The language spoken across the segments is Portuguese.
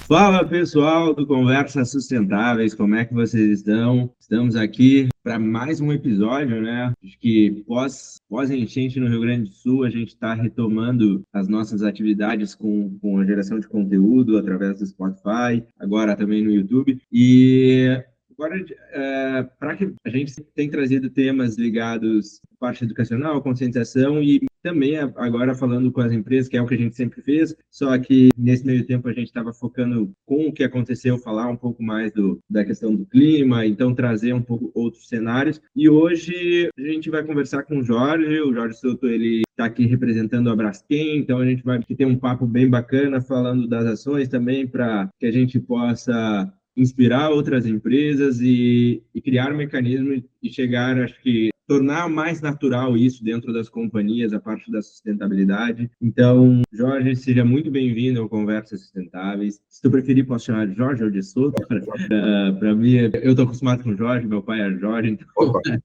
Fala pessoal do Conversas Sustentáveis, como é que vocês estão? Estamos aqui para mais um episódio, né? Acho que pós-enchente no Rio Grande do Sul, a gente está retomando as nossas atividades com a geração de conteúdo através do Spotify, agora também no YouTube. E agora, para que a gente tem trazido temas ligados à parte educacional, conscientização e também agora falando com as empresas, que é o que a gente sempre fez, só que nesse meio tempo a gente estava focando com o que aconteceu, falar um pouco mais da questão do clima, então trazer um pouco outros cenários. E hoje a gente vai conversar com o Jorge Souto, ele está aqui representando a Braskem, então a gente vai ter um papo bem bacana falando das ações também para que a gente possa inspirar outras empresas e criar mecanismos e chegar, acho que, tornar mais natural isso dentro das companhias, a parte da sustentabilidade. Então, Jorge, seja muito bem-vindo ao Conversas Sustentáveis. Se tu preferir, posso chamar de Jorge ou de Souto. Para mim, eu estou acostumado com Jorge, meu pai é Jorge, então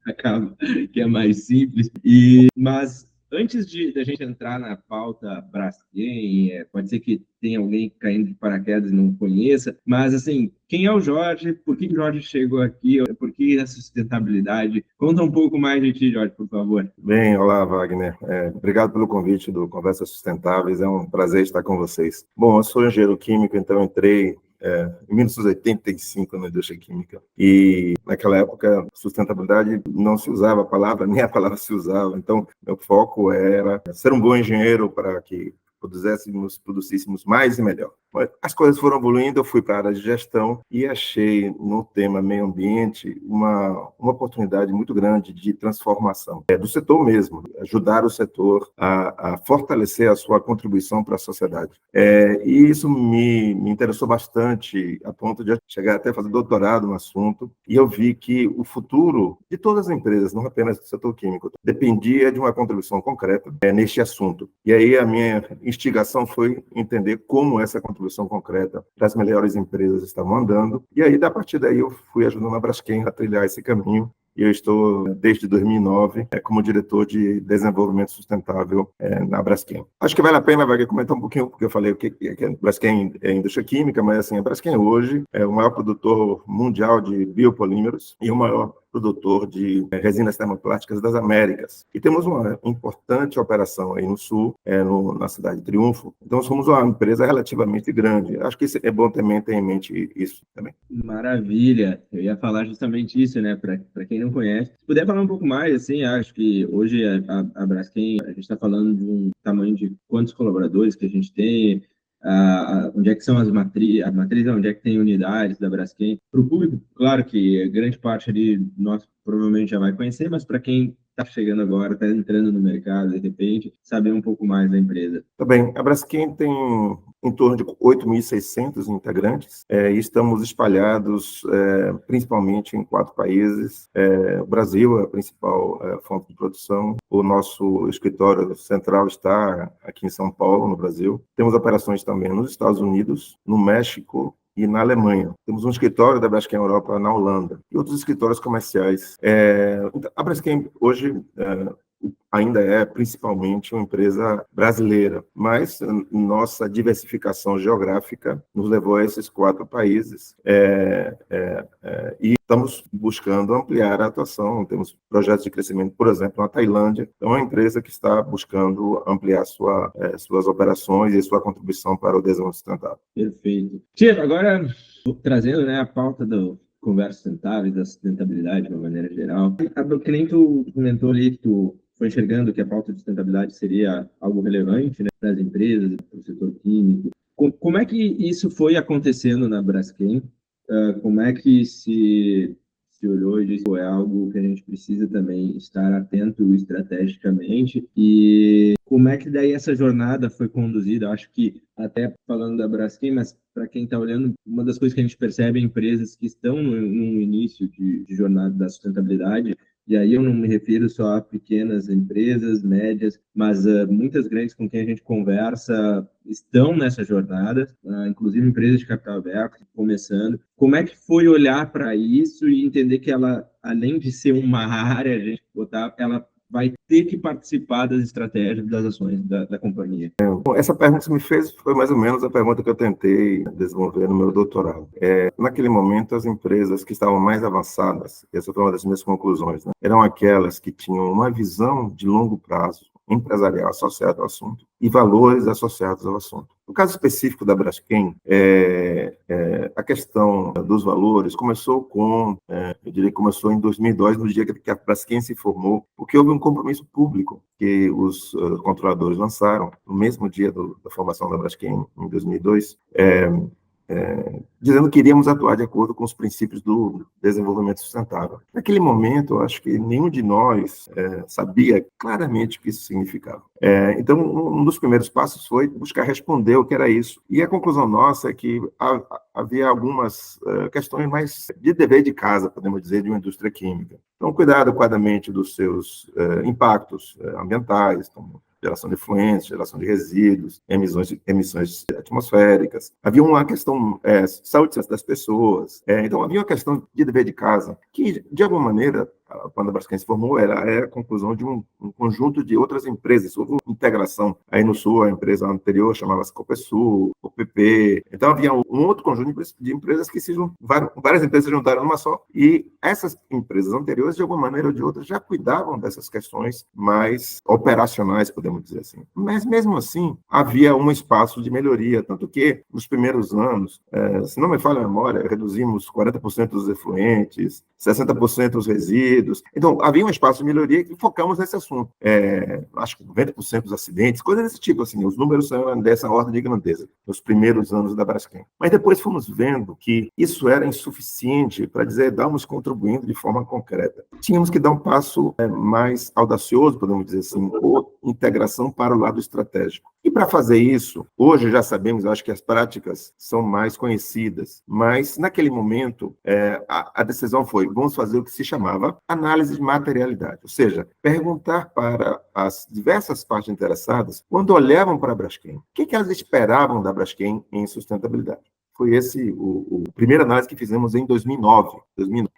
acaba que é mais simples. Mas antes da gente entrar na pauta Braskem, pode ser que tenha alguém caindo de paraquedas e não conheça, mas assim, quem é o Jorge? Por que o Jorge chegou aqui? Por que a sustentabilidade? Conta um pouco mais de ti, Jorge, por favor. Bem, olá, Wagner. Obrigado pelo convite do Conversas Sustentáveis. É um prazer estar com vocês. Bom, eu sou engenheiro químico, então entrei em 1985 na indústria química. E naquela época, sustentabilidade não se usava a palavra, nem a palavra se usava. Então, meu foco era ser um bom engenheiro para que produzíssemos mais e melhor. As coisas foram evoluindo, eu fui para a área de gestão e achei no tema meio ambiente uma oportunidade muito grande de transformação do setor mesmo, ajudar o setor a fortalecer a sua contribuição para a sociedade. E isso me interessou bastante, a ponto de chegar até a fazer doutorado no assunto, e eu vi que o futuro de todas as empresas, não apenas do setor químico, dependia de uma contribuição concreta neste assunto. E aí a minha instigação foi entender como essa contribuição concreta das melhores empresas estavam andando, e aí, a partir daí, eu fui ajudando a Braskem a trilhar esse caminho, e eu estou, desde 2009, como diretor de desenvolvimento sustentável na Braskem. Acho que vale a pena, Wagner, comentar um pouquinho, porque eu falei que a Braskem é indústria química, mas assim, a Braskem hoje é o maior produtor mundial de biopolímeros e o maior produtor de resinas termoplásticas das Américas. E temos uma importante operação aí no Sul, na cidade de Triunfo. Então, somos uma empresa relativamente grande. Acho que é bom também ter em mente isso também. Maravilha! Eu ia falar justamente isso, né? Para quem não conhece. Se puder falar um pouco mais, assim, acho que hoje a Braskem, a gente está falando de um tamanho de quantos colaboradores que a gente tem, onde é que são a matriz, onde é que tem unidades da Braskem. Para o público, claro que grande parte ali nós provavelmente já vai conhecer, mas para quem está chegando agora, está entrando no mercado, de repente, saber um pouco mais da empresa. Tá bem. A Braskem tem em torno de 8.600 integrantes e estamos espalhados principalmente em 4 países. O Brasil é a principal fonte de produção. O nosso escritório central está aqui em São Paulo, no Brasil. Temos operações também nos Estados Unidos, no México e na Alemanha. Temos um escritório da Braskem Europa na Holanda e outros escritórios comerciais. A Braskem hoje ainda é principalmente uma empresa brasileira, mas nossa diversificação geográfica nos levou a esses 4 países e estamos buscando ampliar a atuação. Temos projetos de crescimento, por exemplo, na Tailândia. Então, é uma empresa que está buscando ampliar suas operações e sua contribuição para o desenvolvimento sustentável. Perfeito. Tia, agora trazendo, né, a pauta do Conversas Sustentáveis, da sustentabilidade de uma maneira geral. Que nem tu comentou ali que tu foi enxergando que a pauta de sustentabilidade seria algo relevante, né, para as empresas, para o setor químico. Como é que isso foi acontecendo na Braskem? Como é que se olhou e disse que é algo que a gente precisa também estar atento estrategicamente? E como é que daí essa jornada foi conduzida? Acho que até falando da Braskem, mas para quem está olhando, uma das coisas que a gente percebe é empresas que estão no início de jornada da sustentabilidade. E aí eu não me refiro só a pequenas empresas, médias, mas muitas grandes com quem a gente conversa estão nessa jornada, inclusive empresas de capital aberto, começando. Como é que foi olhar para isso e entender que ela, além de ser uma área, a gente botar, ela vai ter que participar das estratégias, das ações da companhia? Bom, essa pergunta que você me fez foi mais ou menos a pergunta que eu tentei desenvolver no meu doutorado. Naquele momento, as empresas que estavam mais avançadas, essa foi uma das minhas conclusões, né, eram aquelas que tinham uma visão de longo prazo empresarial associada ao assunto e valores associados ao assunto. No caso específico da Braskem, a questão dos valores eu diria que começou em 2002, no dia que a Braskem se formou, porque houve um compromisso público que os controladores lançaram no mesmo dia da formação da Braskem, em 2002, dizendo que iríamos atuar de acordo com os princípios do desenvolvimento sustentável. Naquele momento, eu acho que nenhum de nós sabia claramente o que isso significava. Então, um dos primeiros passos foi buscar responder o que era isso. E a conclusão nossa é que havia algumas questões mais de dever de casa, podemos dizer, de uma indústria química. Então, cuidar adequadamente dos seus impactos ambientais, como geração de efluentes, geração de resíduos, emissões atmosféricas. Havia uma questão saúde das pessoas. Então, havia uma questão de dever de casa que, de alguma maneira, quando a Braskem se formou, era a conclusão de um conjunto de outras empresas. Houve uma integração. Aí no Sul, a empresa anterior chamava-se Copesul, OPP. Então, havia um outro conjunto de empresas que várias empresas se juntaram numa só. E essas empresas anteriores, de alguma maneira ou de outra, já cuidavam dessas questões mais operacionais, podemos dizer assim. Mas, mesmo assim, havia um espaço de melhoria. Tanto que, nos primeiros anos, se não me falha a memória, reduzimos 40% dos efluentes, 60% dos resíduos. Então, havia um espaço de melhoria e focamos nesse assunto. Acho que 90% dos acidentes, coisas desse tipo, assim, os números são dessa ordem de grandeza, nos primeiros anos da Braskem. Mas depois fomos vendo que isso era insuficiente para dizer, estamos contribuindo de forma concreta. Tínhamos que dar um passo mais audacioso, podemos dizer assim, ou integração para o lado estratégico. E para fazer isso, hoje já sabemos, acho que as práticas são mais conhecidas, mas naquele momento a decisão foi, vamos fazer o que se chamava análise de materialidade, ou seja, perguntar para as diversas partes interessadas, quando olhavam para a Braskem, o que elas esperavam da Braskem em sustentabilidade. Foi esse a primeira análise que fizemos em 2009.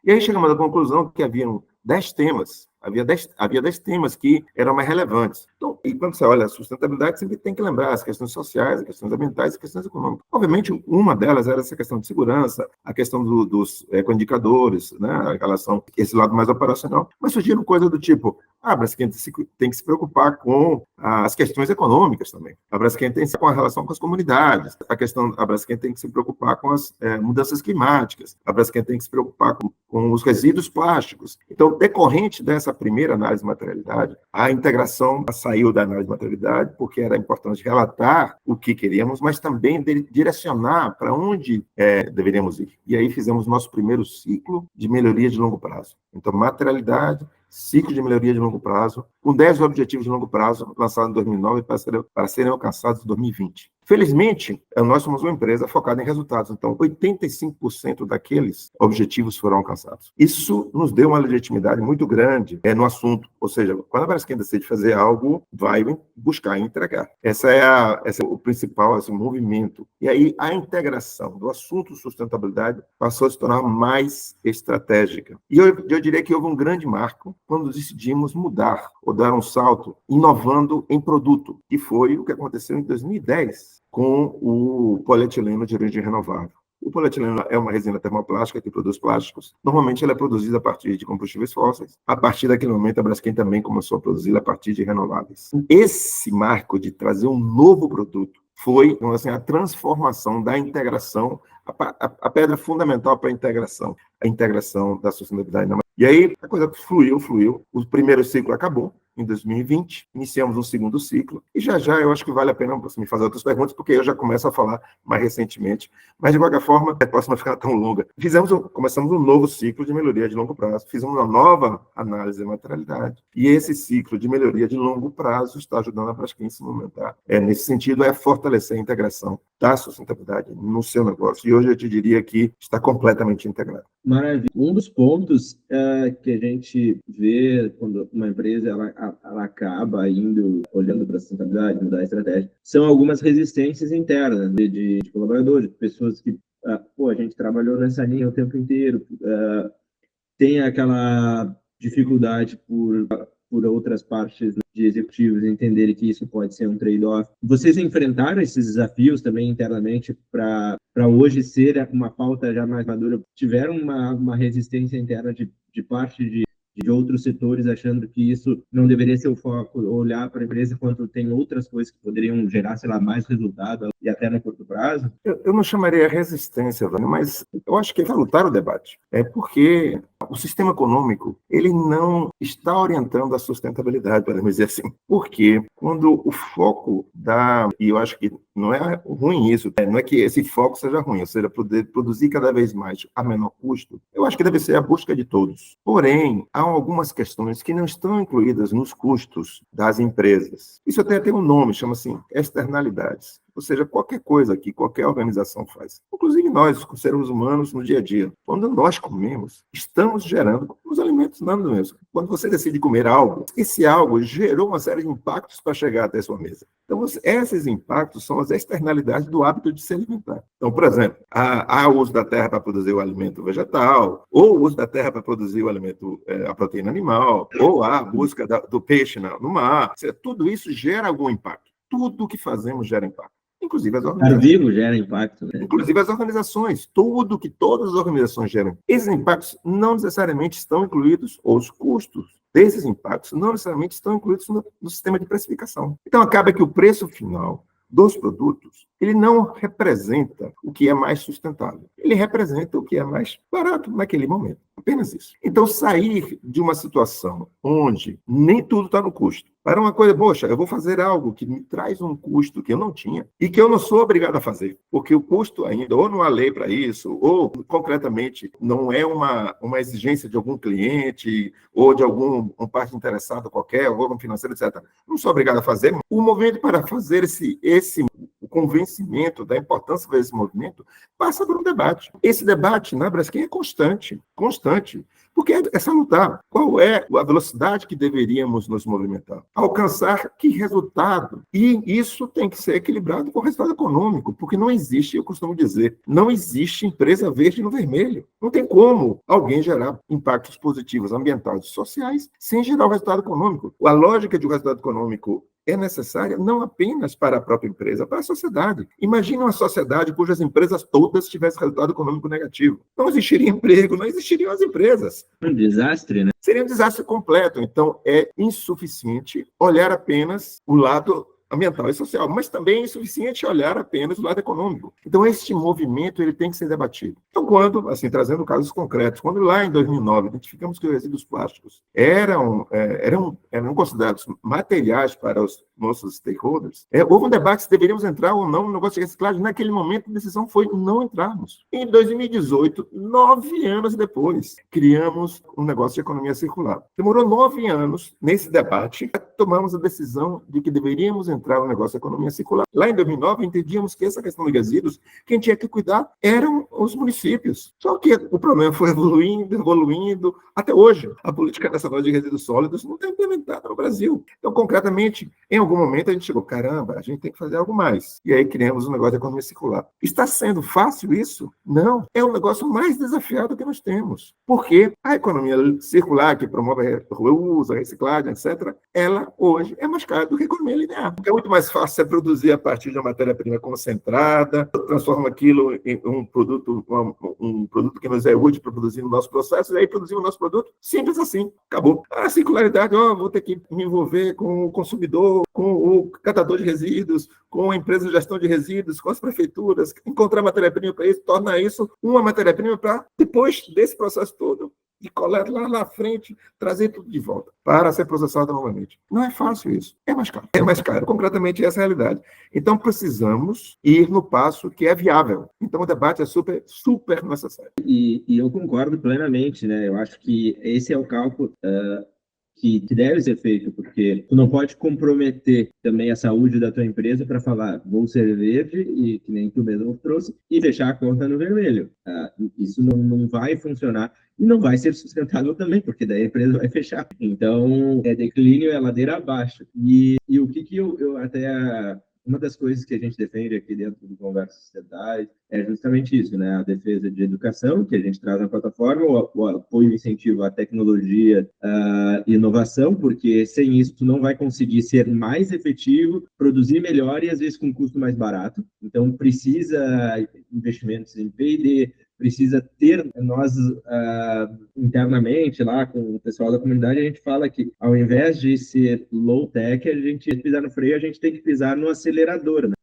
E aí chegamos à conclusão que haviam 10 temas. Havia 10 temas que eram mais relevantes. Então, e quando você olha a sustentabilidade, sempre tem que lembrar as questões sociais, as questões ambientais e as questões econômicas. Obviamente, uma delas era essa questão de segurança, a questão dos ecoindicadores, né, a relação, esse lado mais operacional. Mas surgiram coisas do tipo, a Braskem tem que se preocupar com as questões econômicas também. A Braskem tem que se preocupar com a relação com as comunidades. A Braskem tem que se preocupar com as mudanças climáticas. A Braskem tem que se preocupar com os resíduos plásticos. Então, decorrente dessa primeira análise de materialidade, a integração saiu da análise de materialidade, porque era importante relatar o que queríamos, mas também direcionar para onde deveríamos ir. E aí fizemos nosso primeiro ciclo de melhoria de longo prazo. Então, materialidade, ciclo de melhoria de longo prazo, com 10 objetivos de longo prazo, lançados em 2009 para serem alcançados em 2020. Felizmente, nós somos uma empresa focada em resultados, então 85% daqueles objetivos foram alcançados. Isso nos deu uma legitimidade muito grande no assunto, ou seja, quando a Braskem decide fazer algo, vai buscar e entregar. Esse é o principal movimento. E aí a integração do assunto sustentabilidade passou a se tornar mais estratégica. E eu diria que houve um grande marco quando decidimos mudar ou dar um salto, inovando em produto, que foi o que aconteceu em 2010 com o polietileno de origem renovável. O polietileno é uma resina termoplástica que produz plásticos. Normalmente ela é produzida a partir de combustíveis fósseis. A partir daquele momento, a Braskem também começou a produzi-la a partir de renováveis. Esse marco de trazer um novo produto foi assim, a transformação da integração, a pedra fundamental para a integração da sustentabilidade. E aí a coisa fluiu. O primeiro ciclo acabou em 2020, iniciamos um segundo ciclo, e já eu acho que vale a pena você me fazer outras perguntas, porque eu já começo a falar mais recentemente, mas de qualquer forma, a próxima ficar tão longa. Começamos um novo ciclo de melhoria de longo prazo, fizemos uma nova análise de materialidade, e esse ciclo de melhoria de longo prazo está ajudando a Braskem a se movimentar. Nesse sentido, é fortalecer a integração da sustentabilidade no seu negócio, e hoje eu te diria que está completamente integrado. Maravilha. Um dos pontos que a gente vê quando uma empresa ela acaba olhando para a sustentabilidade, mudar a estratégia, são algumas resistências internas de colaboradores, de pessoas que, a gente trabalhou nessa linha o tempo inteiro, tem aquela dificuldade por por outras partes de executivos entenderem que isso pode ser um trade-off. Vocês enfrentaram esses desafios também internamente para hoje ser uma pauta já mais madura? Tiveram uma resistência interna de parte de outros setores, achando que isso não deveria ser o foco, olhar para a empresa enquanto tem outras coisas que poderiam gerar, sei lá, mais resultado e até no curto prazo? Eu não chamaria resistência, Vânia, mas eu acho que é salutar o debate. É porque o sistema econômico, ele não está orientando a sustentabilidade, podemos dizer assim. Porque quando o foco e eu acho que não é ruim isso, não é que esse foco seja ruim, ou seja, poder produzir cada vez mais a menor custo, eu acho que deve ser a busca de todos. Porém, há algumas questões que não estão incluídas nos custos das empresas. Isso até tem um nome, chama-se externalidades. Ou seja, qualquer coisa que qualquer organização faz, inclusive nós, os seres humanos, no dia a dia. Quando nós comemos, estamos gerando os alimentos não mesmo. Quando você decide comer algo, esse algo gerou uma série de impactos para chegar até a sua mesa. Então, esses impactos são as externalidades do hábito de se alimentar. Então, por exemplo, há o uso da terra para produzir o alimento vegetal, ou o uso da terra para produzir o alimento, a proteína animal, ou a busca do peixe no mar. Ou seja, tudo isso gera algum impacto. Tudo que fazemos gera impacto. Inclusive as organizações. Vivo gera impacto, né? Inclusive as organizações. Tudo que todas as organizações geram. Esses impactos não necessariamente estão incluídos, ou os custos desses impactos não necessariamente estão incluídos no sistema de precificação. Então, acaba que o preço final dos produtos, ele não representa o que é mais sustentável. Ele representa o que é mais barato naquele momento. Apenas isso. Então, sair de uma situação onde nem tudo está no custo, para uma coisa, poxa, eu vou fazer algo que me traz um custo que eu não tinha e que eu não sou obrigado a fazer, porque o custo ainda, ou não há lei para isso, ou concretamente não é uma exigência de algum cliente ou de algum parte interessado qualquer, órgão financeiro, etc. Não sou obrigado a fazer. O movimento para fazer o convencimento da importância desse movimento passa por um debate. Esse debate na Braskem é constante, porque é salutar. Qual é a velocidade que deveríamos nos movimentar? Alcançar que resultado? E isso tem que ser equilibrado com o resultado econômico, porque não existe, eu costumo dizer, não existe empresa verde no vermelho. Não tem como alguém gerar impactos positivos ambientais e sociais sem gerar o resultado econômico. A lógica de um resultado econômico é necessária não apenas para a própria empresa, para a sociedade. Imagine uma sociedade cujas empresas todas tivessem resultado econômico negativo. Não existiria emprego, não existiriam as empresas. Um desastre, né? Seria um desastre completo. Então, é insuficiente olhar apenas o lado ambiental e social, mas também é insuficiente olhar apenas o lado econômico. Então, este movimento ele tem que ser debatido. Então, quando, assim, trazendo casos concretos, quando lá em 2009 identificamos que os resíduos plásticos eram considerados materiais para os nossos stakeholders, houve um debate se deveríamos entrar ou não no negócio de reciclagem. Naquele momento, a decisão foi não entrarmos. Em 2018, 9 anos depois, criamos um negócio de economia circular. Demorou 9 anos nesse debate, tomamos a decisão de que deveríamos entrar no negócio de economia circular. Lá em 2009, entendíamos que essa questão de resíduos, quem tinha que cuidar eram os municípios. Só que o problema foi evoluindo, até hoje. A política nacional de resíduos sólidos não está implementada no Brasil. Então, concretamente, em algum momento a gente chegou, caramba, a gente tem que fazer algo mais. E aí criamos um negócio de economia circular. Está sendo fácil isso? Não. É o negócio mais desafiado que nós temos. Porque a economia circular, que promove o uso, a reciclagem, etc., ela hoje é mais cara do que a economia linear. É muito mais fácil você produzir a partir de uma matéria-prima concentrada, transforma aquilo em um produto que nos é útil para produzir no nosso processo, e aí produzimos o nosso produto. Simples assim. Acabou. A circularidade, vou ter que me envolver com o consumidor, com o catador de resíduos, com a empresa de gestão de resíduos, com as prefeituras, encontrar matéria-prima para isso, torna isso uma matéria-prima para, depois desse processo todo, de coleta lá na frente, trazer tudo de volta para ser processado novamente. Não é fácil isso. É mais caro. É mais caro. Concretamente, essa é a realidade. Então, precisamos ir no passo que é viável. Então, o debate é super, super necessário. E eu concordo plenamente, né? Eu acho que esse é o cálculo que deve ser feito, porque tu não pode comprometer também a saúde da tua empresa para falar, vou ser verde, e que nem tu mesmo trouxe, e fechar a conta no vermelho. Isso não vai funcionar e não vai ser sustentável também, porque daí a empresa vai fechar. Então, é declínio, é ladeira abaixo. E o que eu até Uma das coisas que a gente defende aqui dentro do Conversas Sustentáveis é justamente isso, né? A defesa de educação, que a gente traz na plataforma, o apoio e incentivo à tecnologia e inovação, porque sem isso tu não vai conseguir ser mais efetivo, produzir melhor e às vezes com custo mais barato. Então precisa investimentos em P&D, precisa ter, nós internamente lá com o pessoal da comunidade, a gente fala que ao invés de ser low-tech, a gente pisar no freio, a gente tem que pisar no acelerador, né?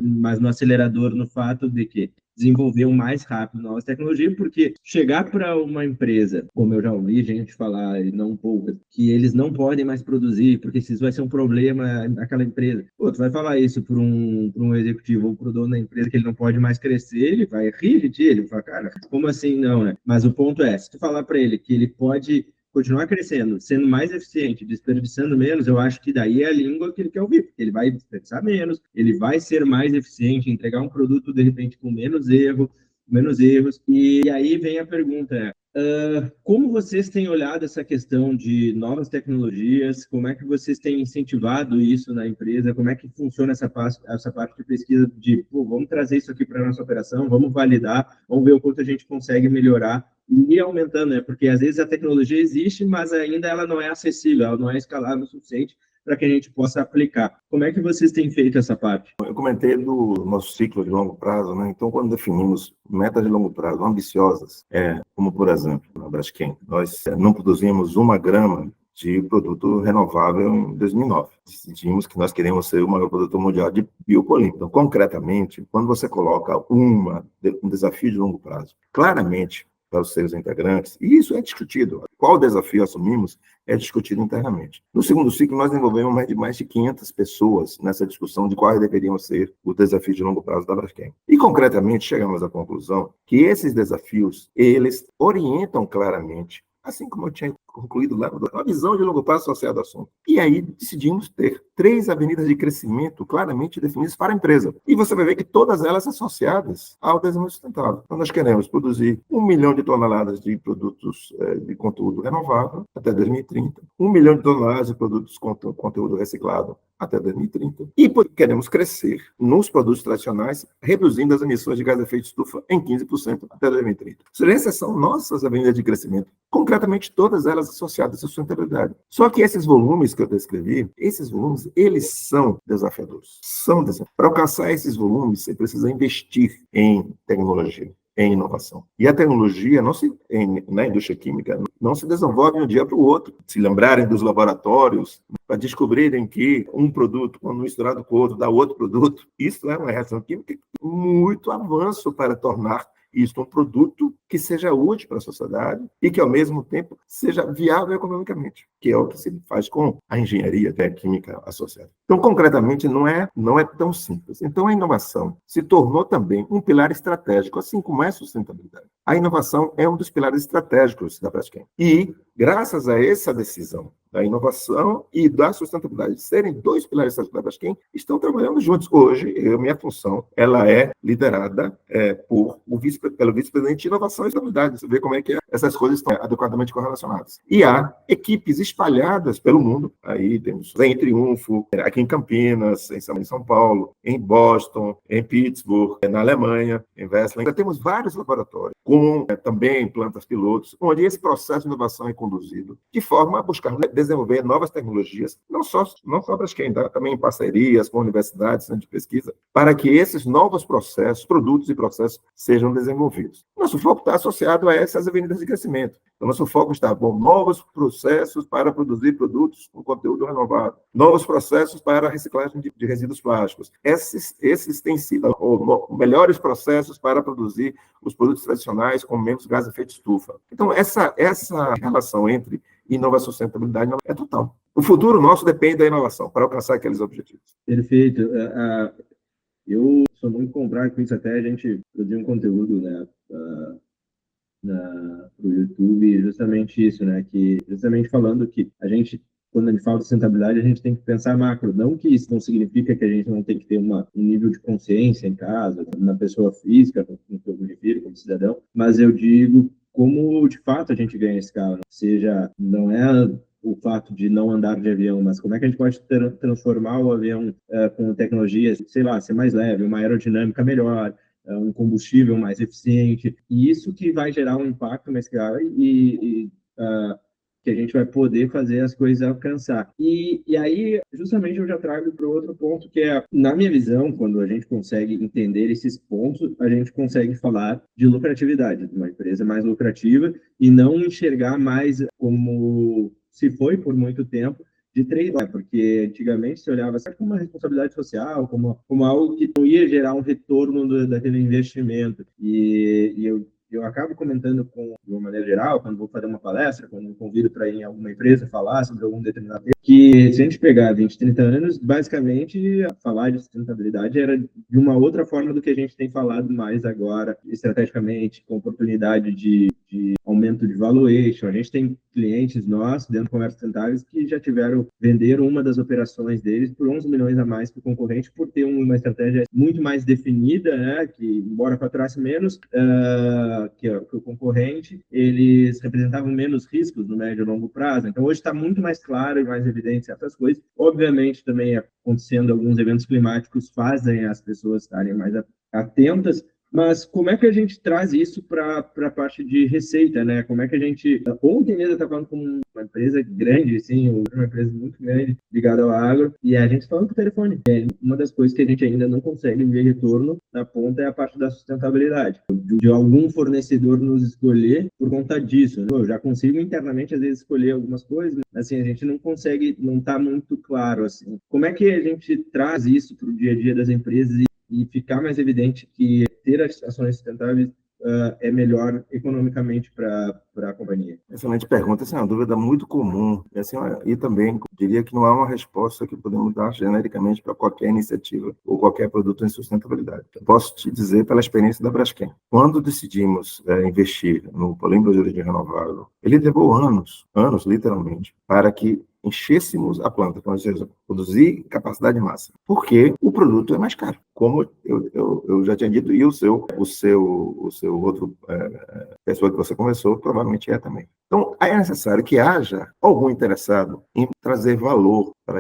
Mas no acelerador no fato de que desenvolver o mais rápido novas tecnologias, porque chegar para uma empresa, como eu já ouvi gente falar, e não poucas, que eles não podem mais produzir, porque isso vai ser um problema naquela empresa. Pô, tu vai falar isso para um executivo ou para o dono da empresa que ele não pode mais crescer, ele vai rir de ti, ele vai falar, cara, como assim não, né? Mas o ponto é, se tu falar para ele que ele pode continuar crescendo, sendo mais eficiente, desperdiçando menos, eu acho que daí é a língua que ele quer ouvir. Ele vai desperdiçar menos, ele vai ser mais eficiente, entregar um produto, de repente, com menos erros. E aí vem a pergunta, como vocês têm olhado essa questão de novas tecnologias? Como é que vocês têm incentivado isso na empresa? Como é que funciona essa parte de pesquisa de, pô, vamos trazer isso aqui para a nossa operação, vamos validar, vamos ver o quanto a gente consegue melhorar e ir aumentando, né? Porque às vezes a tecnologia existe, mas ainda ela não é acessível, ela não é escalável o suficiente para que a gente possa aplicar. Como é que vocês têm feito essa parte? Eu comentei do nosso ciclo de longo prazo, né? Então, quando definimos metas de longo prazo ambiciosas, como por exemplo, na Braskem, nós não produzimos 1 grama de produto renovável em 2009. Decidimos que nós queremos ser o maior produtor mundial de biopolímero. Então, concretamente, quando você coloca um desafio de longo prazo, claramente, para os seus integrantes, e isso é discutido. Qual desafio assumimos é discutido internamente. No segundo ciclo, nós desenvolvemos mais de 500 pessoas nessa discussão de quais deveriam ser os desafios de longo prazo da Braskem. E, concretamente, chegamos à conclusão que esses desafios, eles orientam claramente, assim como eu tinha concluído lá, uma visão de longo prazo associada ao assunto. E aí decidimos ter 3 avenidas de crescimento claramente definidas para a empresa. E você vai ver que todas elas associadas ao desenvolvimento sustentável. Então, nós queremos produzir 1 milhão de toneladas de produtos de conteúdo renovável até 2030, 1 milhão de toneladas de produtos com conteúdo reciclado até 2030. E queremos crescer nos produtos tradicionais, reduzindo as emissões de gás de efeito estufa em 15% até 2030. Ou seja, essas são nossas avenidas de crescimento. Concretamente, todas elas associadas à sustentabilidade. Só que esses volumes que eu descrevi, eles são desafiadores. Para alcançar esses volumes, você precisa investir em tecnologia, em inovação. E a tecnologia, na indústria química, não se desenvolve de um dia para o outro. Se lembrarem dos laboratórios, para descobrirem que um produto, quando misturado com o outro, dá outro produto, isso é uma reação química muito avanço para tornar isso um produto que seja útil para a sociedade e que, ao mesmo tempo, seja viável economicamente, que é o que se faz com a engenharia química associada. Então, concretamente, não é tão simples. Então, a inovação se tornou também um pilar estratégico, assim como é a sustentabilidade. A inovação é um dos pilares estratégicos da Braskem. E, graças a essa decisão da inovação e da sustentabilidade serem 2 pilares estratégicos da Braskem, estão trabalhando juntos. Hoje, minha função, ela é liderada pelo vice-presidente de inovação e estabilidade. Você vê como é que essas coisas estão adequadamente correlacionadas. E há equipes espalhadas pelo mundo. Aí temos em Triunfo, aqui em Campinas, em São Paulo, em Boston, em Pittsburgh, na Alemanha, em Wesseling. Temos vários laboratórios, com também plantas pilotos, onde esse processo de inovação é conduzido de forma a buscar desenvolver novas tecnologias, não só para as quem dá, também em parcerias com universidades, centros de pesquisa, para que esses novos processos, produtos e processos sejam desenvolvidos. Nosso foco está associado a essas avenidas de crescimento. Então, nosso foco está novos processos para produzir produtos com conteúdo renovável, novos processos para reciclagem de resíduos plásticos. Esses têm sido melhores processos para produzir os produtos tradicionais com menos gás de efeito estufa. Então, essa relação entre inovação e sustentabilidade é total. O futuro nosso depende da inovação para alcançar aqueles objetivos. Perfeito. Eu sou muito contrário com isso, até a gente produzir um conteúdo, né, para o YouTube, justamente isso, né, que justamente falando que a gente, quando a gente fala de sustentabilidade, a gente tem que pensar macro, não que isso não significa que a gente não tem que ter um nível de consciência em casa, na pessoa física, no que eu me refiro, como cidadão, mas eu digo como, de fato, a gente ganha escala, seja, não é o fato de não andar de avião, mas como é que a gente pode transformar o avião com tecnologias, sei lá, ser mais leve, uma aerodinâmica melhor, um combustível mais eficiente, e isso que vai gerar um impacto mais claro que a gente vai poder fazer as coisas alcançar. E aí, justamente, eu já trago para outro ponto, que é, na minha visão, quando a gente consegue entender esses pontos, a gente consegue falar de lucratividade, de uma empresa mais lucrativa, e não enxergar mais como se foi por muito tempo, de trade-off, porque antigamente se olhava assim, como uma responsabilidade social, como algo que não ia gerar um retorno daquele investimento. E eu acabo comentando de uma maneira geral, quando vou fazer uma palestra, quando me convido para ir em alguma empresa falar sobre algum determinado tema, que se a gente pegar 20, 30 anos, basicamente, falar de sustentabilidade era de uma outra forma do que a gente tem falado mais agora, estrategicamente, com oportunidade de aumento de valuation. A gente tem clientes nossos dentro do comércio sustentáveis que já venderam uma das operações deles por 11 milhões a mais que o concorrente, por ter uma estratégia muito mais definida, né, que embora faturasse menos que o concorrente, eles representavam menos riscos no médio e longo prazo. Então hoje está muito mais claro e mais evidente certas coisas. Obviamente também acontecendo alguns eventos climáticos fazem as pessoas estarem mais atentas. Mas como é que a gente traz isso para a parte de receita, né? Como é que a gente... Ontem mesmo eu estava falando com uma empresa grande, assim, uma empresa muito grande, ligada ao agro, e a gente falando por telefone. Uma das coisas que a gente ainda não consegue ver retorno na ponta é a parte da sustentabilidade. De algum fornecedor nos escolher por conta disso. Né? Eu já consigo internamente, às vezes, escolher algumas coisas, mas assim, a gente não consegue, não está muito claro, assim. Como é que a gente traz isso para o dia a dia das empresas e ficar mais evidente que ter ações sustentáveis é melhor economicamente para a companhia? Excelente pergunta. Essa é uma dúvida muito comum. E também diria que não há uma resposta que podemos dar genericamente para qualquer iniciativa ou qualquer produto em sustentabilidade. Eu posso te dizer pela experiência da Braskem. Quando decidimos investir no polímero de origem renovável, ele levou anos literalmente, para que enchêssemos a planta, ou seja, produzir capacidade máxima, porque o produto é mais caro, como eu já tinha dito, e o seu outro pessoa que você conversou provavelmente é também. Então, é necessário que haja algum interessado em trazer valor para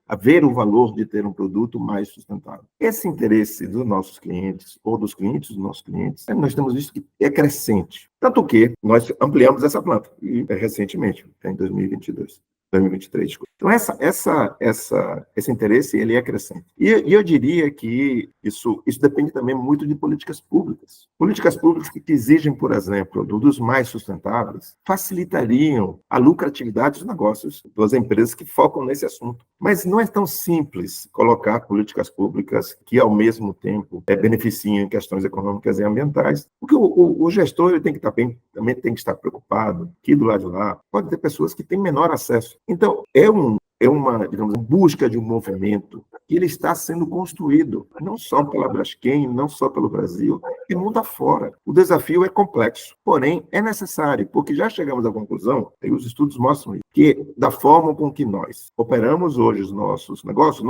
haver o valor de ter um produto mais sustentável. Esse interesse dos nossos clientes, ou dos clientes dos nossos clientes, nós temos visto que é crescente. Tanto que nós ampliamos essa planta, recentemente, em 2022. 2023. Então, esse interesse ele é crescente. E eu diria que isso depende também muito de políticas públicas. Políticas públicas que exigem, por exemplo, dos mais sustentáveis, facilitariam a lucratividade dos negócios das empresas que focam nesse assunto. Mas não é tão simples colocar políticas públicas que, ao mesmo tempo, beneficiem em questões econômicas e ambientais, porque o gestor ele tem que estar também tem que estar preocupado que, do lado de lá, pode ter pessoas que têm menor acesso. Então, é uma, digamos, busca de um movimento que ele está sendo construído, não só pela Braskem, não só pelo Brasil, e mundo afora. O desafio é complexo, porém é necessário, porque já chegamos à conclusão, e os estudos mostram isso, que da forma com que nós operamos hoje os nossos negócios,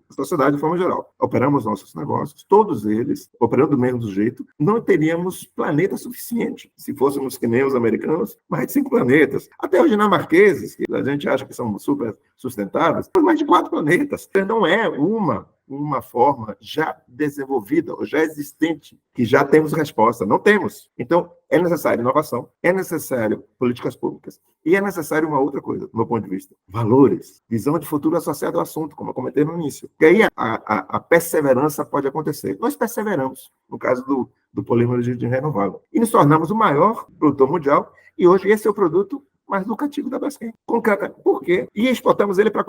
a sociedade de forma geral, operamos nossos negócios, todos eles, operando do mesmo jeito, não teríamos planeta suficiente. Se fôssemos que nem os americanos, mais de 5 planetas. Até os dinamarqueses, que a gente acha que são super sustentáveis, mais de 4 planetas. Não é uma forma já desenvolvida, ou já existente, que já temos resposta. Não temos. Então, é necessário inovação, é necessário políticas públicas, e é necessário uma outra coisa, do meu ponto de vista: valores, visão de futuro associada ao assunto, como eu comentei no início. Que aí a perseverança pode acontecer. Nós perseveramos, no caso do polímero de renovável, e nos tornamos o maior produtor mundial, e hoje esse é o produto mais lucrativo da Braskem. Concreta. Por quê? E exportamos ele para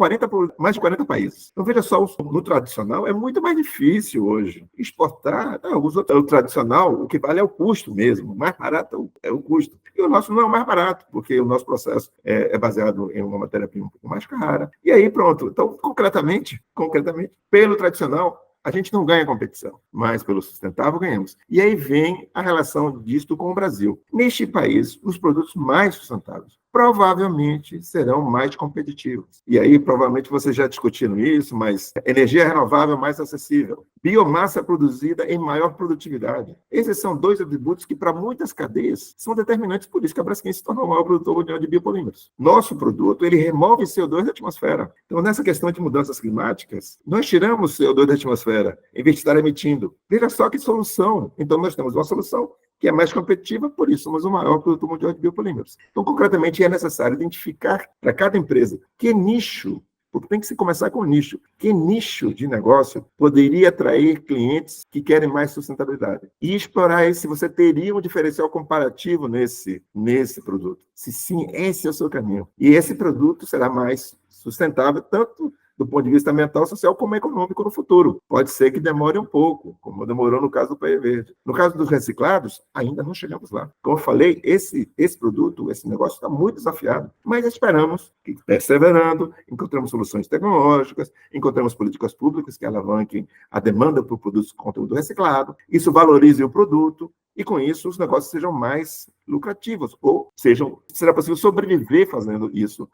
mais de 40 países. Então, veja só, no tradicional é muito mais difícil hoje. Exportar, o tradicional, o que vale é o custo mesmo. O mais barato é o custo. E o nosso não é o mais barato, porque o nosso processo é baseado em uma matéria-prima um pouco mais cara. E aí, pronto. Então, concretamente, pelo tradicional, a gente não ganha competição, mas pelo sustentável ganhamos. E aí vem a relação disto com o Brasil. Neste país, os produtos mais sustentáveis provavelmente serão mais competitivos. E aí, provavelmente, vocês já discutiram isso, mas energia renovável mais acessível, biomassa produzida em maior produtividade. Esses são dois atributos que, para muitas cadeias, são determinantes por isso que a Braskem se tornou o maior produtor mundial de biopolímeros. Nosso produto, ele remove CO2 da atmosfera. Então, nessa questão de mudanças climáticas, nós tiramos CO2 da atmosfera, em vez de estar emitindo. Veja só que solução. Então, nós temos uma solução que é mais competitiva, por isso somos o maior produtor mundial de biopolímeros. Então, concretamente, é necessário identificar para cada empresa que nicho, porque tem que se começar com nicho, que nicho de negócio poderia atrair clientes que querem mais sustentabilidade. E explorar se você teria um diferencial comparativo nesse produto. Se sim, esse é o seu caminho. E esse produto será mais sustentável, tanto do ponto de vista ambiental, social, como econômico no futuro. Pode ser que demore um pouco, como demorou no caso do PE Verde. No caso dos reciclados, ainda não chegamos lá. Como eu falei, esse produto, esse negócio está muito desafiado, mas esperamos que, perseverando, encontremos soluções tecnológicas, encontremos políticas públicas que alavanquem a demanda por produtos com conteúdo reciclado, isso valorize o produto, e com isso os negócios sejam mais lucrativos, ou será possível sobreviver fazendo isso,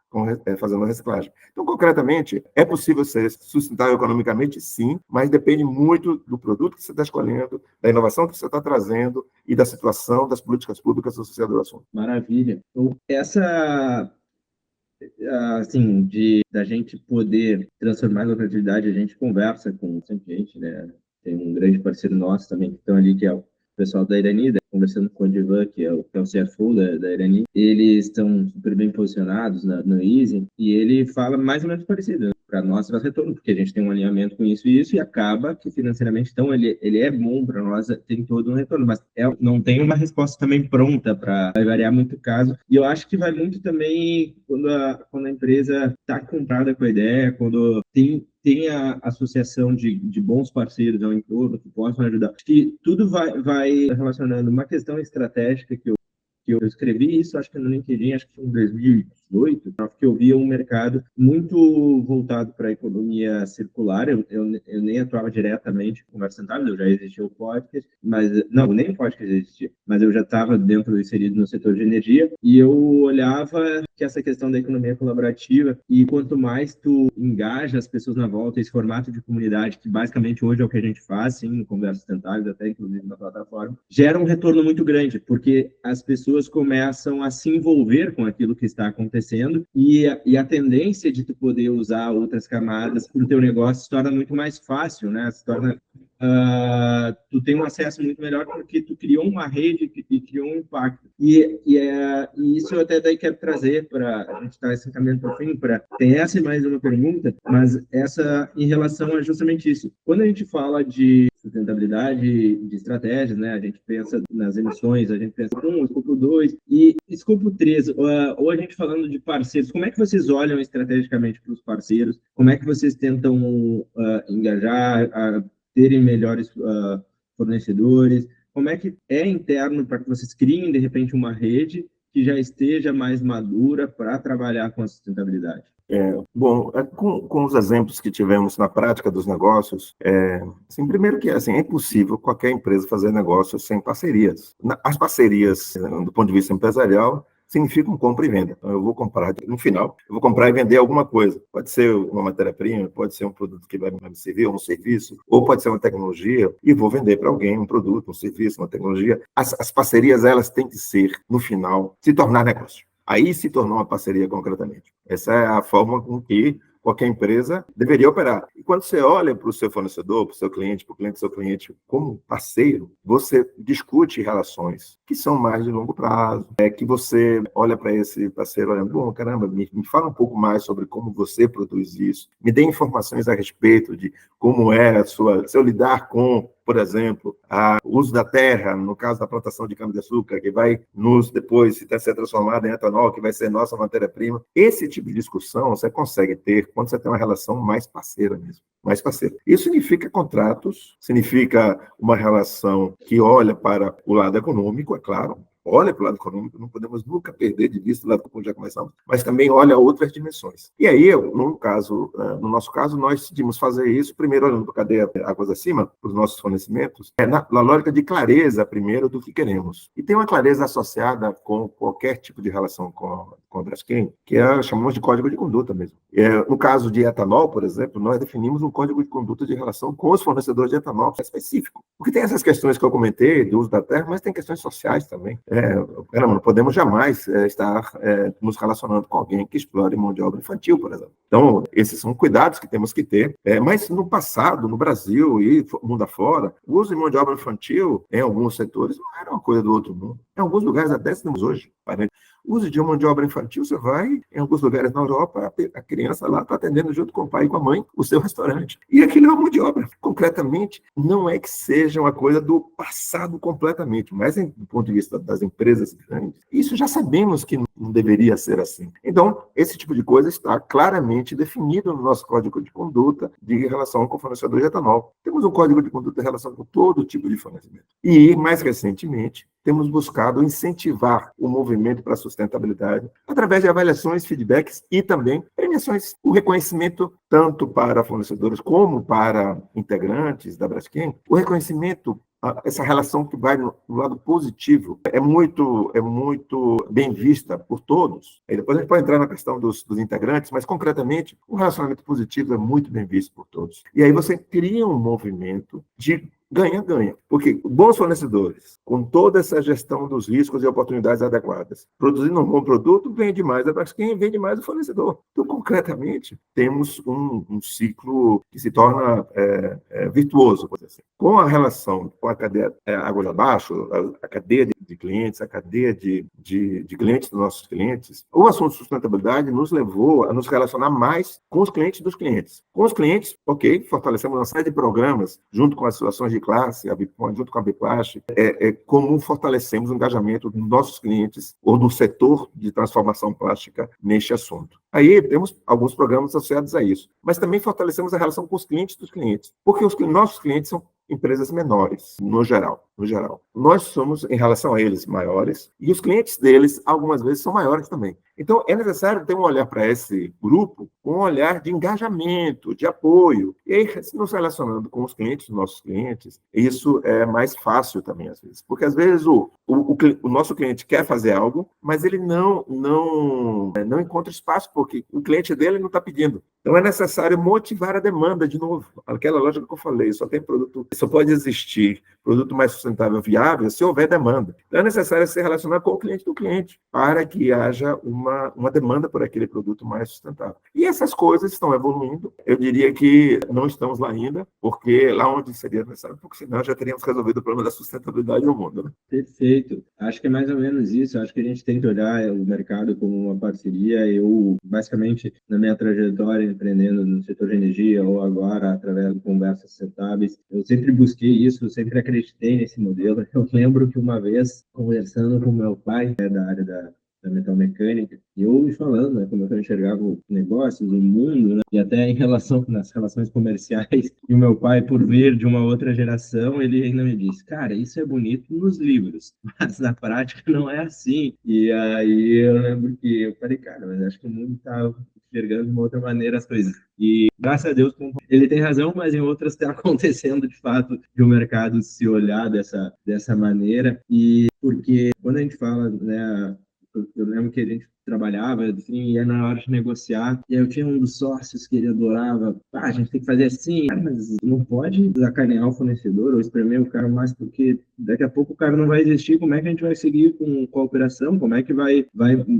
fazendo reciclagem. Então, concretamente, é possível ser sustentável economicamente, sim, mas depende muito do produto que você está escolhendo, da inovação que você está trazendo e da situação das políticas públicas associadas ao assunto. Maravilha. Essa, assim, da gente poder transformar em lucratividade, a gente conversa com sempre gente, né? Tem um grande parceiro nosso também que estão ali, que é o pessoal da Irani, conversando com o Divan, que é o CFO da Irani. Eles estão super bem posicionados no Easy, e ele fala mais ou menos parecido. Para nós traz retorno, porque a gente tem um alinhamento com isso e isso, e acaba que financeiramente, então, ele é bom para nós, tem todo um retorno, mas não tem uma resposta também pronta vai variar muito o caso. E eu acho que vai muito também quando a empresa está comprada com a ideia, quando tem a associação de bons parceiros ao entorno que possam ajudar. Acho que tudo vai relacionando uma questão estratégica que eu escrevi isso, acho que no LinkedIn, acho que foi em 2018, que eu via um mercado muito voltado para a economia circular. Eu nem atuava diretamente com Conversa Sustentável, já existia o podcast, mas não, nem o podcast existia, mas eu já estava inserido no setor de energia, e eu olhava que essa questão da economia colaborativa, e quanto mais tu engaja as pessoas na volta, esse formato de comunidade, que basicamente hoje é o que a gente faz, sim, no Conversa Sustentável, até inclusive na plataforma, gera um retorno muito grande, porque as pessoas começam a se envolver com aquilo que está acontecendo, e a tendência de tu poder usar outras camadas para o teu negócio se torna muito mais fácil, né? Se torna tu tem um acesso muito melhor porque tu criou uma rede e criou um impacto. E isso eu até daí quero trazer para a gente estar esse caminho para o fim. Tem essa e mais uma pergunta, mas essa em relação a justamente isso. Quando a gente fala de sustentabilidade, de estratégias, né? A gente pensa nas emissões, a gente pensa escopo 2 e escopo 3, ou a gente falando de parceiros. Como é que vocês olham estrategicamente para os parceiros? Como é que vocês tentam engajar, terem melhores fornecedores? Como é que é interno para que vocês criem, de repente, uma rede que já esteja mais madura para trabalhar com a sustentabilidade? Bom, com os exemplos que tivemos na prática dos negócios, assim, primeiro que é impossível qualquer empresa fazer negócio sem parcerias. As parcerias, do ponto de vista empresarial, significam compra e venda. Então, eu vou comprar, no final, eu vou comprar e vender alguma coisa. Pode ser uma matéria-prima, pode ser um produto que vai me servir, ou um serviço, ou pode ser uma tecnologia, e vou vender para alguém um produto, um serviço, uma tecnologia. As parcerias, elas têm que ser, no final, se tornar negócio. Aí se tornou uma parceria concretamente. Essa é a forma com que qualquer empresa deveria operar. E quando você olha para o seu fornecedor, para o seu cliente, para o cliente do seu cliente como parceiro, você discute relações que são mais de longo prazo. Que você olha para esse parceiro olhando, bom, caramba, me fala um pouco mais sobre como você produz isso, me dê informações a respeito de como é seu lidar com, por exemplo, o uso da terra, no caso da plantação de cana-de-açúcar, que vai depois ser transformada em etanol, que vai ser nossa matéria-prima. Esse tipo de discussão você consegue ter quando você tem uma relação mais parceira mesmo, mais parceira. Isso significa contratos, significa uma relação que olha para o lado econômico, é claro, olha para o lado econômico, não podemos nunca perder de vista o lado que já começamos, mas também olha outras dimensões. E aí, no nosso caso, nós decidimos fazer isso, primeiro olhando para a cadeia Águas Acima, para os nossos fornecimentos, na lógica de clareza, primeiro, do que queremos. E tem uma clareza associada com qualquer tipo de relação com a Braskem, que chamamos de código de conduta mesmo. No caso de etanol, por exemplo, nós definimos um código de conduta de relação com os fornecedores de etanol específico. Porque tem essas questões que eu comentei, do uso da terra, mas tem questões sociais também. Não podemos jamais estar nos relacionando com alguém que explore mão de obra infantil, por exemplo. Então, esses são cuidados que temos que ter. Mas no passado, no Brasil e mundo afora, o uso de mão de obra infantil, em alguns setores, não era uma coisa do outro mundo. Em alguns lugares até temos hoje. O uso de mão de obra infantil, você vai, em alguns lugares na Europa, a criança lá está atendendo junto com o pai e com a mãe o seu restaurante. E aquilo é uma mão de obra. Concretamente, não é que seja uma coisa do passado completamente, mas do ponto de vista das empresas grandes, isso já sabemos que não deveria ser assim. Então, esse tipo de coisa está claramente definido no nosso código de conduta de relação com o fornecedor de etanol. Temos um código de conduta em relação com todo tipo de fornecimento. E, mais recentemente, temos buscado incentivar o movimento para a sustentabilidade através de avaliações, feedbacks e também premiações. O reconhecimento, tanto para fornecedores como para integrantes da Braskem, o reconhecimento, essa relação que vai no lado positivo, é muito bem vista por todos. E depois a gente pode entrar na questão dos integrantes, mas concretamente, o relacionamento positivo é muito bem visto por todos. E aí você cria um movimento de ganha-ganha. Porque bons fornecedores, com toda essa gestão dos riscos e oportunidades adequadas, produzindo um bom produto, vende mais a Braskem, vende mais o fornecedor. Então, concretamente, temos um ciclo que se torna virtuoso, por assim. Com a relação com a cadeia águas abaixo, a cadeia de clientes, a cadeia de clientes dos nossos clientes, o assunto de sustentabilidade nos levou a nos relacionar mais com os clientes dos clientes. Com os clientes, ok, fortalecemos uma série de programas junto com as associações de classe, junto com a Biplast, como fortalecemos o engajamento dos nossos clientes ou do setor de transformação plástica neste assunto. Aí temos alguns programas associados a isso, mas também fortalecemos a relação com os clientes dos clientes, porque os nossos clientes são empresas menores, no geral. Nós somos, em relação a eles, maiores, e os clientes deles, algumas vezes, são maiores também. Então, é necessário ter um olhar para esse grupo, um olhar de engajamento, de apoio. E aí, nos relacionando com os clientes, nossos clientes, isso é mais fácil também, às vezes. Porque, às vezes, o nosso cliente quer fazer algo, mas ele não encontra espaço, porque o cliente dele não está pedindo. Então, é necessário motivar a demanda, de novo. Aquela lógica que eu falei, só pode existir produto mais sustentável viável se houver demanda. Então, é necessário se relacionar com o cliente do cliente para que haja uma demanda por aquele produto mais sustentável. E essas coisas estão evoluindo. Eu diria que não estamos lá ainda, porque lá onde seria necessário, porque senão já teríamos resolvido o problema da sustentabilidade no mundo. Né? Perfeito. Acho que é mais ou menos isso. Acho que a gente tem que olhar o mercado como uma parceria. Eu, basicamente, na minha trajetória empreendendo no setor de energia ou agora através de conversas sustentáveis, eu sempre busquei isso, sempre acreditei nesse modelo. Eu lembro que uma vez, conversando com meu pai, da área da metalmecânica, e eu falando, né, como eu enxergava os negócios, o mundo, né, e até em relação nas relações comerciais, e o meu pai, por vir de uma outra geração, ele ainda me disse, cara, isso é bonito nos livros, mas na prática não é assim. E aí eu lembro que eu falei, cara, mas acho que o mundo está enxergando de uma outra maneira as coisas. E graças a Deus ele tem razão, mas em outras está acontecendo de fato de o mercado se olhar dessa maneira. E porque quando a gente fala, né, eu lembro que a gente trabalhava, assim, ia na hora de negociar, e aí eu tinha um dos sócios que ele adorava, a gente tem que fazer assim, mas não pode sacanear o fornecedor ou espremer o cara mais, porque daqui a pouco o cara não vai existir, como é que a gente vai seguir com a operação, como é que vai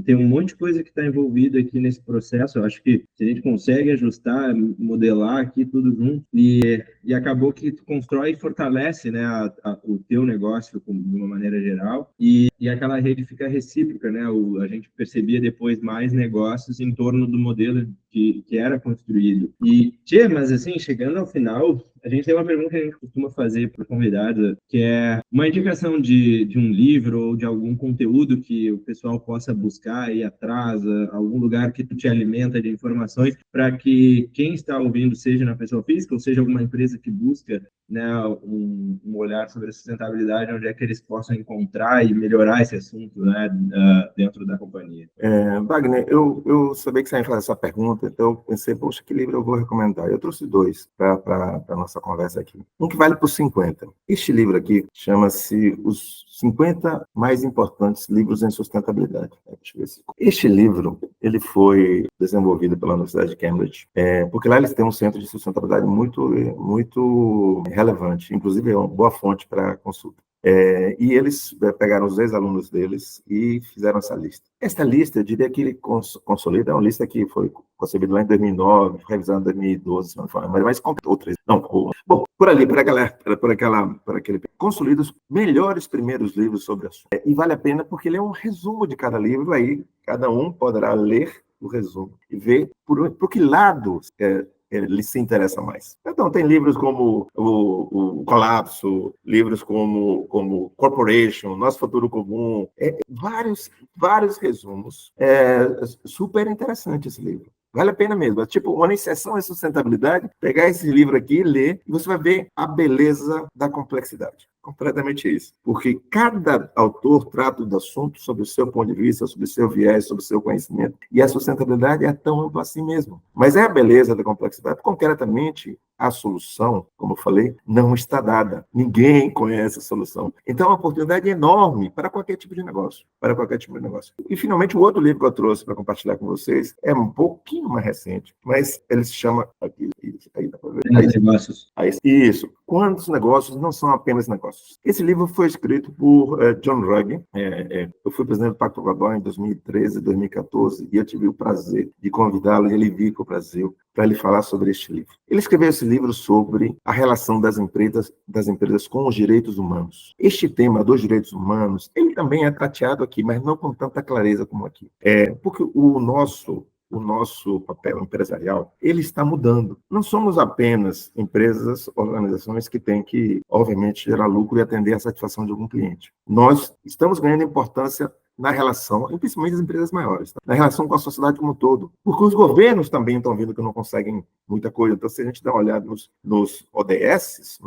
ter um monte de coisa que está envolvida aqui nesse processo. Eu acho que se a gente consegue ajustar, modelar aqui tudo junto, e acabou que tu constrói e fortalece, né, o teu negócio de uma maneira geral, e aquela rede fica recíproca, né? A gente percebia depois mais negócios em torno do modelo que era construído. E, mas assim, chegando ao final, a gente tem uma pergunta que a gente costuma fazer para o convidado, que é uma indicação de um livro ou de algum conteúdo que o pessoal possa buscar e atrás, algum lugar que tu te alimenta de informações para que quem está ouvindo, seja na pessoa física ou seja alguma empresa que busca, né, um olhar sobre a sustentabilidade, onde é que eles possam encontrar e melhorar esse assunto, né, dentro da companhia. Wagner, eu sabia que você ia fazer essa pergunta, então eu pensei, poxa, que livro eu vou recomendar? Eu trouxe dois para a nossa conversa aqui. Um que vale por 50. Este livro aqui chama-se Os 50 Mais Importantes Livros em Sustentabilidade. Deixa eu ver se... Este livro, ele foi desenvolvido pela Universidade de Cambridge, porque lá eles têm um centro de sustentabilidade muito relevante, inclusive é uma boa fonte para consulta. E eles pegaram os ex-alunos deles e fizeram essa lista. Esta lista, eu diria que ele consolida, é uma lista que foi concebida lá em 2009, revisada em 2012, mas outras. Não, bom, por ali, por aquele consolida os melhores primeiros livros sobre o assunto. E vale a pena porque ele é um resumo de cada livro, aí cada um poderá ler o resumo e ver por que lado ele se interessa mais. Então, tem livros como o Colapso, livros como Corporation, Nosso Futuro Comum, vários resumos. Super interessante esse livro. Vale a pena mesmo. É tipo uma iniciação em sustentabilidade, pegar esse livro aqui, ler, e você vai ver a beleza da complexidade. Completamente isso. Porque cada autor trata do assunto sob o seu ponto de vista, sob o seu viés, sob o seu conhecimento. E a sustentabilidade é tão ampla assim mesmo. Mas é a beleza da complexidade. Concretamente, a solução, como eu falei, não está dada. Ninguém conhece a solução. Então, é uma oportunidade enorme para qualquer tipo de negócio. E, finalmente, o outro livro que eu trouxe para compartilhar com vocês é um pouquinho mais recente, mas ele se chama... Aí dá para ver. Negócios. Isso. Quantos negócios não são apenas negócios? Esse livro foi escrito por John Ruggie. Eu fui presidente do Pacto Global em 2013, 2014, e eu tive o prazer de convidá-lo, e ele veio para o Brasil para ele falar sobre este livro. Ele escreveu esse livro sobre a relação das empresas com os direitos humanos. Este tema dos direitos humanos, ele também é tateado aqui, mas não com tanta clareza como aqui. Porque o nosso papel empresarial, ele está mudando. Não somos apenas empresas, organizações que têm que, obviamente, gerar lucro e atender à satisfação de algum cliente. Nós estamos ganhando importância na relação, principalmente as empresas maiores, na relação com a sociedade como um todo. Porque os governos também estão vendo que não conseguem muita coisa. Então, se a gente dá uma olhada nos ODS,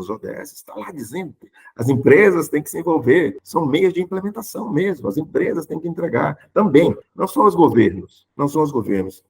está lá dizendo que as empresas têm que se envolver, são meios de implementação mesmo, as empresas têm que entregar também, não são os governos.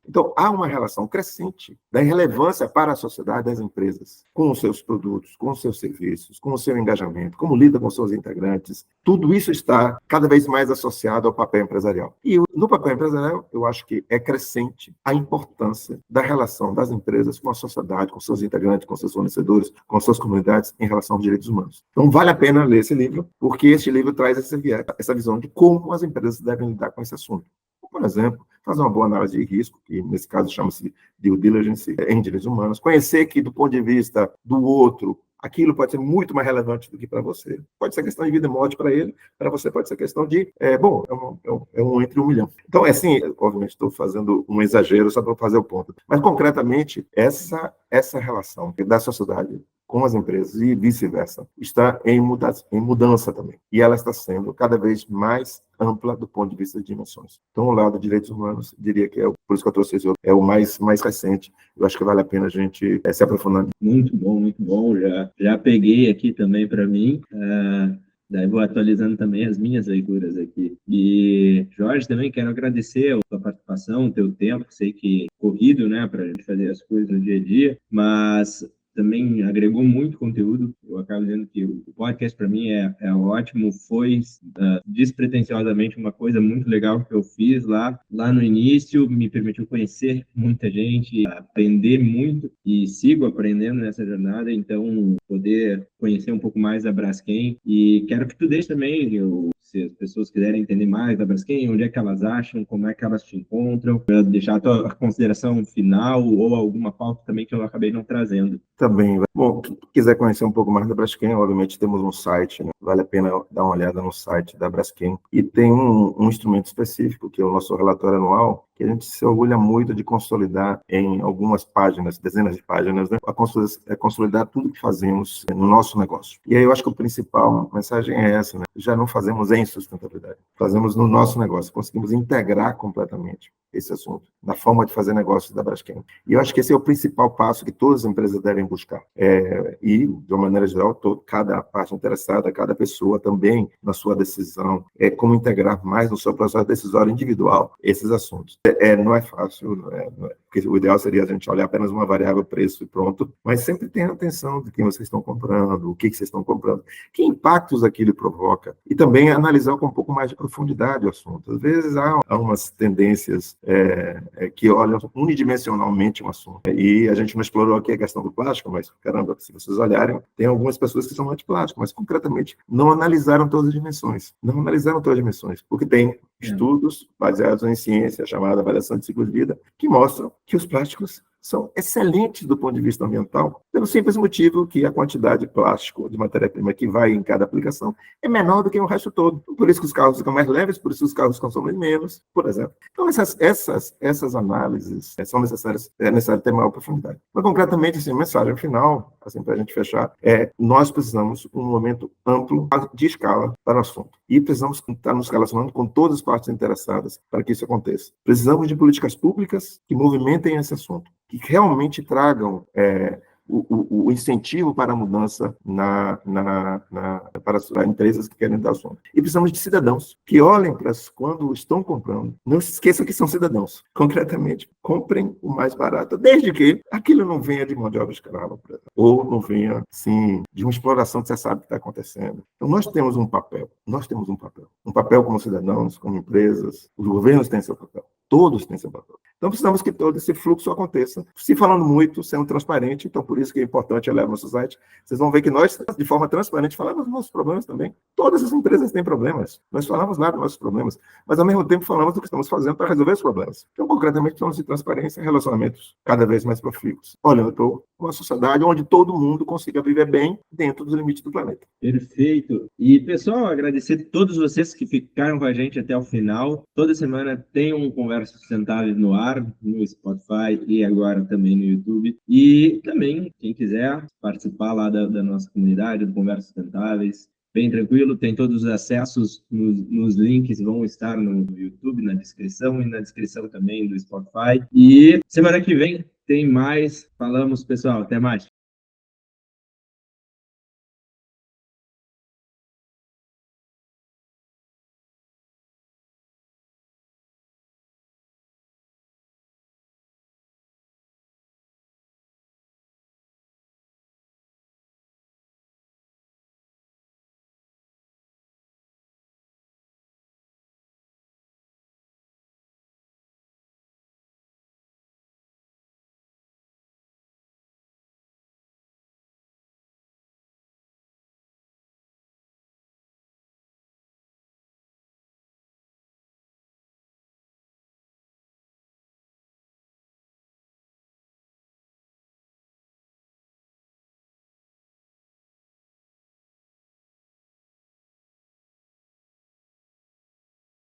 Então, há uma relação crescente da relevância para a sociedade das empresas, com os seus produtos, com os seus serviços, com o seu engajamento, como lida com seus integrantes. Tudo isso está cada vez mais associado ao papel empresarial. E no papel empresarial, eu acho que é crescente a importância da relação das empresas com a sociedade, com seus integrantes, com seus fornecedores, com suas comunidades em relação aos direitos humanos. Então, vale a pena ler esse livro, porque este livro traz essa visão de como as empresas devem lidar com esse assunto. Por exemplo, fazer uma boa análise de risco, que nesse caso chama-se due diligence em direitos humanos, conhecer que, do ponto de vista do outro, aquilo pode ser muito mais relevante do que para você. Pode ser questão de vida e morte para ele, para você pode ser questão de, é um entre 1 milhão. Então, assim, obviamente estou fazendo um exagero só para fazer o ponto. Mas, concretamente, essa relação da sociedade com as empresas e vice-versa está em mudança também. E ela está sendo cada vez mais ampla do ponto de vista de dimensões. Então, o lado de direitos humanos, diria que por isso que eu trouxe esse outro, é o mais recente. Eu acho que vale a pena a gente se aprofundar. Muito bom. Já peguei aqui também para mim. Daí vou atualizando também as minhas leituras aqui. E, Jorge, também quero agradecer a sua participação, o teu tempo, sei que é corrido, né, para a gente fazer as coisas no dia a dia, mas também agregou muito conteúdo. Eu acabo dizendo que o podcast, para mim, é ótimo. Foi despretensiosamente uma coisa muito legal que eu fiz lá no início. Me permitiu conhecer muita gente, aprender muito e sigo aprendendo nessa jornada. Então, poder conhecer um pouco mais da Braskem. E quero que tu deixe também, se as pessoas quiserem entender mais da Braskem, onde é que elas acham, como é que elas te encontram, para deixar a tua consideração final ou alguma pauta também que eu acabei não trazendo. Também. Bom, quem quiser conhecer um pouco mais da Braskem, obviamente temos um site, né? Vale a pena dar uma olhada no site da Braskem. E tem um instrumento específico, que é o nosso relatório anual, que a gente se orgulha muito de consolidar em algumas páginas, dezenas de páginas, né? Consolidar tudo que fazemos no nosso negócio. E aí eu acho que a principal mensagem é essa, né? Já não fazemos em sustentabilidade, fazemos no nosso negócio, conseguimos integrar completamente esse assunto na forma de fazer negócios da Braskem. E eu acho que esse é o principal passo que todas as empresas devem buscar. E, de uma maneira geral, cada parte interessada, cada pessoa também, na sua decisão, como integrar mais no seu processo decisório individual esses assuntos. Não é fácil, porque o ideal seria a gente olhar apenas uma variável, preço e pronto, mas sempre tenha atenção de quem vocês estão comprando, o que vocês estão comprando, que impactos aquilo provoca, e também analisar com um pouco mais de profundidade o assunto. Às vezes há umas tendências que olham unidimensionalmente um assunto, e a gente não explorou aqui a questão do plástico, mas, caramba, se vocês olharem, tem algumas pessoas que são anti-plástico, mas concretamente não analisaram todas as dimensões, porque tem estudos baseados em ciência, chamada avaliação de ciclo de vida, que mostram que os plásticos são excelentes do ponto de vista ambiental, pelo simples motivo que a quantidade de plástico, de matéria-prima que vai em cada aplicação, é menor do que o resto todo. Por isso que os carros ficam mais leves, por isso que os carros consomem menos, por exemplo. Então, essas análises são necessárias, é necessário ter maior profundidade. Mas, concretamente, assim, a mensagem final, assim, para a gente fechar, nós precisamos de um momento amplo de escala para o assunto. E precisamos estar nos relacionando com todas as partes interessadas para que isso aconteça. Precisamos de políticas públicas que movimentem esse assunto, que realmente tragam o incentivo para a mudança para empresas que querem dar assunto. E precisamos de cidadãos que olhem para quando estão comprando. Não se esqueçam que são cidadãos. Concretamente, comprem o mais barato, desde que aquilo não venha de mão de obra escrava, por exemplo, ou não venha, sim, de uma exploração que você sabe que está acontecendo. Então, nós temos um papel. Um papel como cidadãos, como empresas. Os governos têm seu papel. Todos têm seu papel. Então, precisamos que todo esse fluxo aconteça. Se falando muito, sendo transparente, então por isso que é importante olhar no nosso site. Vocês vão ver que nós, de forma transparente, falamos dos nossos problemas também. Todas as empresas têm problemas. Nós falamos lá dos nossos problemas, mas ao mesmo tempo falamos do que estamos fazendo para resolver os problemas. Então, concretamente, precisamos de transparência e relacionamentos cada vez mais profícuos. Olhando para uma sociedade onde todo mundo consiga viver bem dentro dos limites do planeta. Perfeito. E, pessoal, agradecer a todos vocês que ficaram com a gente até o final. Toda semana tem um Conversa Sustentável no ar, no Spotify e agora também no YouTube. E também, quem quiser participar lá da nossa comunidade, do Conversas Sustentáveis, bem tranquilo, tem todos os acessos nos links, vão estar no YouTube, na descrição, e na descrição também do Spotify. E semana que vem tem mais. Falamos, pessoal. Até mais.